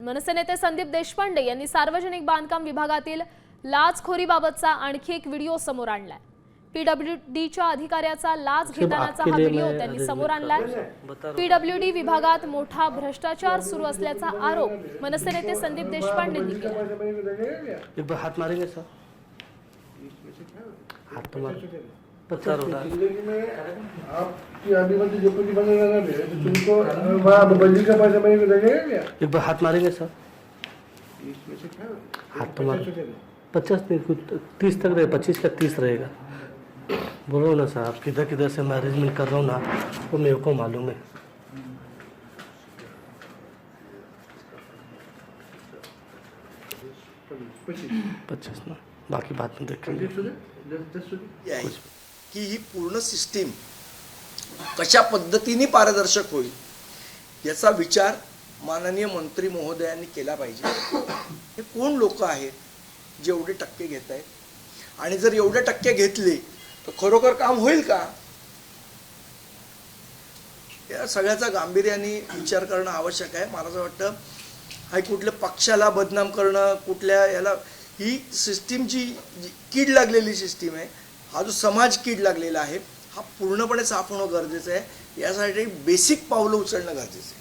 मनसे नेते संदीप देशपांडे यांनी सार्वजनिक बांधकाम विभागातील लाचखोरीबाबतचा आणखी एक व्हिडिओ समोर आणलाय। पीडब्ल्यूडीच्या अधिकाऱ्याचा लाच घेतानाचा हा व्हिडिओ त्यांनी समोर आणलाय। पीडब्ल्यूडी विभागात मोठा भ्रष्टाचार सुरू असल्याचा आरोप मनसे नेते संदीप देशपांडे यांनी केला। एक बार हाथ मारेंगे सर, हाथ तो मार 50 होता आपकी अभी मतलब जो कुछ बनेगा ना तुमको वहाँ बजरी का पैसा मैंने देंगे क्या? एक बार हाथ मारेंगे सर, हाथ तो मार 50 नहीं कुछ 30 तक रहेगा, 25 का 30 रहेगा। बोलो ना साहब, किधर किधर से मैं अरेंजमेंट कर रहा हूँ ना, वो मेरे को मालूम है। पच्चीस ना, बाकी बात में देखेंगे। की ही पूर्ण सिस्टीम कशा पद्धतीने पारदर्शक होईल याचा विचार माननीय मंत्री महोदयांनी केला पाहिजे। हे कोण लोक आहेत जे एवढे टक्के घेत आहेत, आणि जर एवढे टक्के घेतले तर खरोखर काम होईल का? या सगळ्याचा गांभीर्याने विचार करणं आवश्यक आहे। मला असं वाटतं हा कुठल्या पक्षाला बदनाम करणं, कुठल्या याला, ही सिस्टीम जी कीड लागलेली सिस्टीम आहे, हा जो समाज कीड लागलेला आहे, हा पूर्णपणे साफ होणं गरजेचं आहे। यासाठी बेसिक पावलं उचलणं गरजेचं आहे।